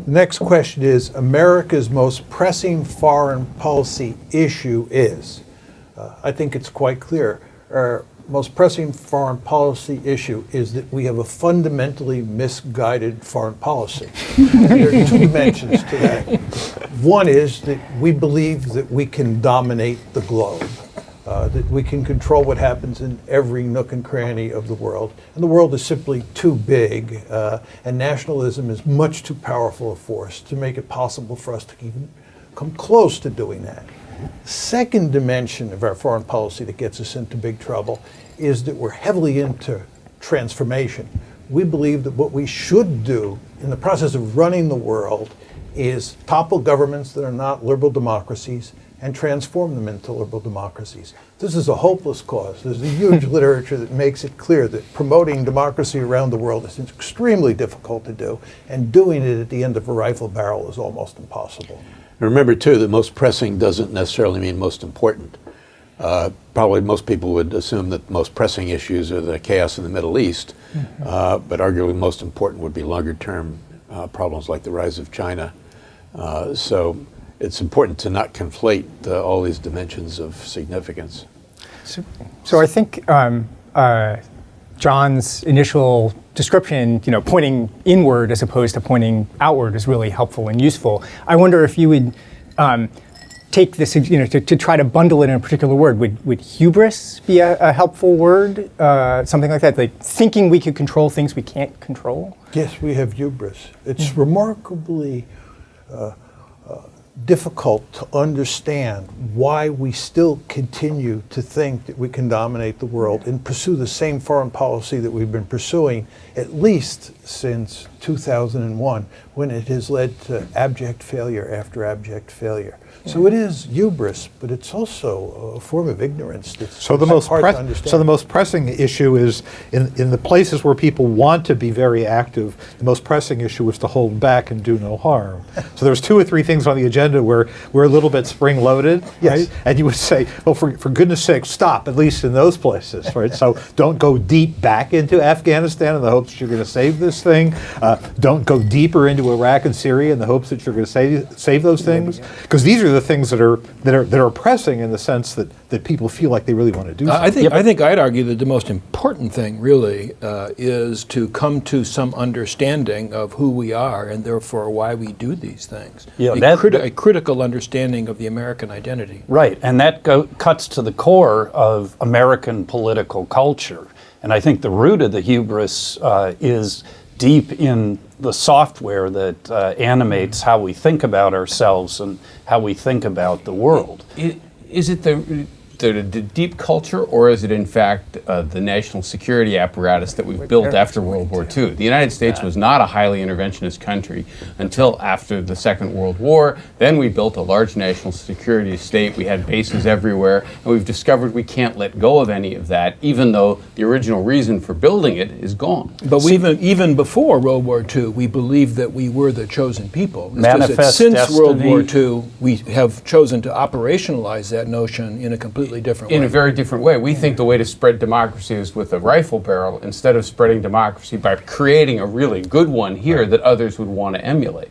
The next question is, America's most pressing foreign policy issue is. I think it's quite clear. Our most pressing foreign policy issue is that we have a fundamentally misguided foreign policy. There are two dimensions to that. One is that we believe that we can dominate the globe, that we can control what happens in every nook and cranny of the world. And the world is simply too big, and nationalism is much too powerful a force to make it possible for us to even come close to doing that. Second dimension of our foreign policy that gets us into big trouble is that we're heavily into transformation. We believe that what we should do in the process of running the world is topple governments that are not liberal democracies and transform them into liberal democracies. This is a hopeless cause. There's a huge literature that makes it clear that promoting democracy around the world is extremely difficult to do, and doing it at the end of a rifle barrel is almost impossible. Remember, too, that most pressing doesn't necessarily mean most important. Probably most people would assume that the most pressing issues are the chaos in the Middle East, but arguably most important would be longer-term problems like the rise of China. So it's important to not conflate all these dimensions of significance. So I think John's initial description, pointing inward as opposed to pointing outward is really helpful and useful. I wonder if you would take this, to try to bundle it in a particular word. Would hubris be a helpful word? Something like that, like thinking we could control things we can't control? Yes, we have hubris. It's remarkably difficult to understand why we still continue to think that we can dominate the world and pursue the same foreign policy that we've been pursuing at least since 2001, when it has led to abject failure after abject failure. So it is hubris, but it's also a form of ignorance that's hard to understand. So the most pressing issue is in the places where people want to be very active, the most pressing issue is to hold back and do no harm. So there's 2 or 3 things on the agenda where we're a little bit spring-loaded, right? And you would say, well, for goodness sake, stop, at least in those places, right? So don't go deep back into Afghanistan in the hopes that you're going to save this thing. Don't go deeper into Iraq and Syria in the hopes that you're going to save those things. Because these are the things that are pressing in the sense that people feel like they really want to do something. I think I'd argue that the most important thing really is to come to some understanding of who we are and therefore why we do these things. Yeah, a critical understanding of the American identity. Right, and that cuts to the core of American political culture. And I think the root of the hubris is deep in the software that animates how we think about ourselves and how we think about the world. Is it the deep culture, or is it in fact the national security apparatus that we've built after World War II? The United States was not a highly interventionist country until after the Second World War. Then we built a large national security state. We had bases everywhere, and we've discovered we can't let go of any of that, even though the original reason for building it is gone. But even before World War II, we believed that we were the chosen people. It's Manifest just that since destiny. World War II, we have chosen to operationalize that notion in a completely different way. In a very different way. We think the way to spread democracy is with a rifle barrel instead of spreading democracy by creating a really good one here that others would want to emulate.